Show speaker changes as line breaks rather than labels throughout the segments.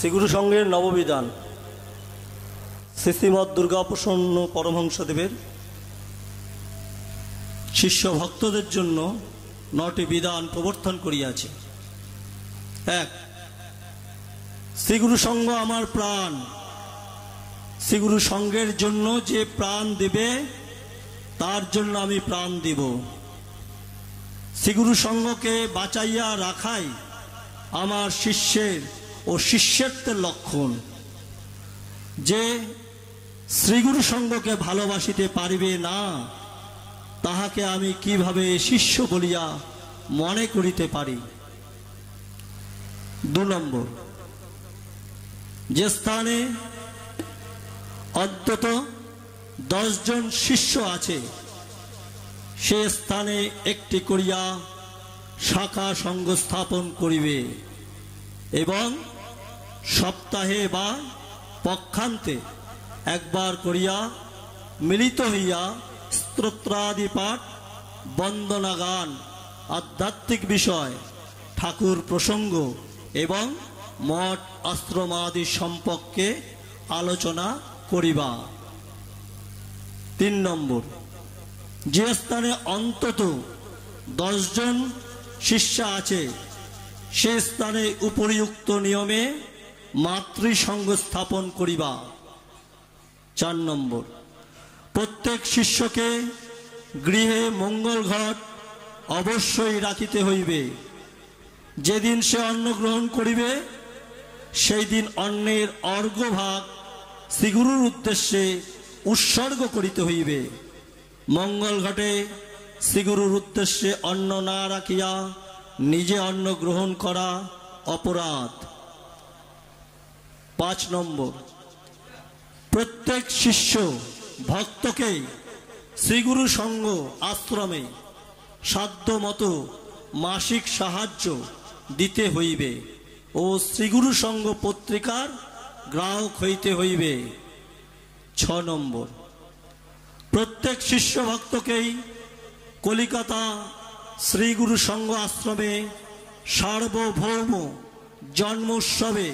শ্রীগুরু সংঘের নববিধান শ্রীশ্রীমৎ দুর্গাপ্রসন্ন পরমহংসদেবের শিষ্য ভক্তদের জন্য 9টি বিধান প্রবর্তন করিয়াছে। 1, শ্রীগুরু সংঘ আমার প্রাণ। শ্রীগুরু সংঘের জন্য যে প্রাণ দেবে তার জন্য আমি প্রাণ দেব। শ্রীগুরু সংঘকে বাঁচাইয়া রাখাই আমার শিষ্যের ও শিষ্যত্বের লক্ষণ। যে শ্রীগুরু সংঘকে ভালোবাসিতে পারিবে না তাহাকে আমি কিভাবে শিষ্য বলিয়া মনে করিতে পারি। 2 নম্বর, যে স্থানে অন্তত 10 জন শিষ্য আছে সে স্থানে একটি করিয়া শাখা সংঘ স্থাপন করিবে এবং সপ্তাহে বা পক্ষান্তে একবার করিয়া মিলিত হইয়া স্তোত্রাদি পাঠ, বন্দনা গান, আধ্যাত্মিক বিষয়, ঠাকুর প্রসঙ্গ এবং মঠ আশ্রমাদি সম্পর্কে আলোচনা করিবা। 3 নম্বর, যে স্থানে অন্তত 10 জন শিষ্য আছে সে স্থানে উপরিউক্ত নিয়মে মাতৃসংঘ স্থাপন করিবা। 4 নম্বর, প্রত্যেক শিষ্যকে গৃহে মঙ্গল ঘট অবশ্যই রাখিতে হইবে। যেদিন সে অন্ন গ্রহণ করিবে সেই দিন অন্নের অর্ঘ্যভাগ শ্রীগুরুর উদ্দেশ্যে উৎসর্গ করিতে হইবে। মঙ্গল ঘটে শ্রীগুরুর উদ্দেশ্যে অন্ন না রাখিয়া নিজে অন্ন গ্রহণ করা অপরাধ। 5 নম্বর, প্রত্যেক শিষ্য ভক্তকে শ্রীগুরু সংঘ আশ্রমে সাধ্যমতো মাসিক সাহায্য দিতে হইবে ও শ্রীগুরু সংঘ পত্রিকার গ্রাহক হইতে হইবে। 6 নম্বর, প্রত্যেক শিষ্য ভক্তকেই কলিকাতা শ্রীগুরু সংঘ আশ্রমে সার্বভৌম জন্ম উৎসবে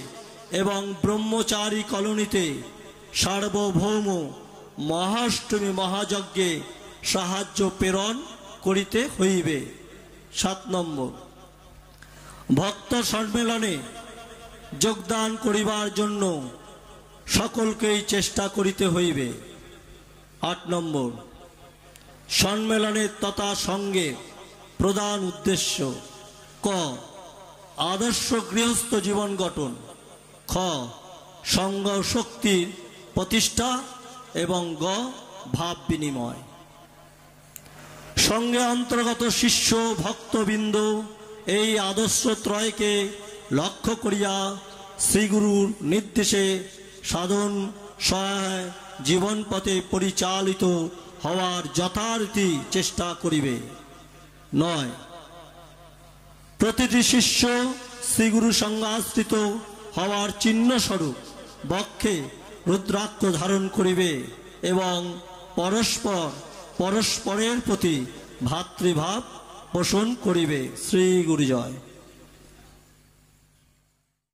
এবং ব্রহ্মচারী কলোনিতে সার্বভৌম মহাষ্টমী মহাযজ্ঞে সাহায্য প্রেরণ করিতে হইবে। 7 নম্বর, ভক্ত সম্মেলনে যোগদান করিবার জন্য সকলকেই চেষ্টা করিতে হইবে। 8 নম্বর, সম্মেলনের তথা সঙ্গে প্রধান উদ্দেশ্য ক আদর্শ গৃহস্থ জীবন গঠন, খ সংঘ শক্তির প্রতিষ্ঠা এবং গ ভাব বিনিময়। সঙ্গে অন্তর্গত শিষ্য ভক্তবৃন্দ এই আদর্শ ত্রয়কে লক্ষ্য করিয়া শ্রীগুরুর নির্দেশে সাধন সহায় জীবন পথে পরিচালিত হওয়ার যথারীতি চেষ্টা করিবে। 9, প্রতিটি শিষ্য শ্রীগুরু সংঘাশ্রিত হওয়ার চিহ্ন স্বরূপ বক্ষে রুদ্রাক্ষ ধারণ করিবে এবং পরস্পরের প্রতি ভ্রাতৃভাব পোষণ করিবে। শ্রী গুরু জয়।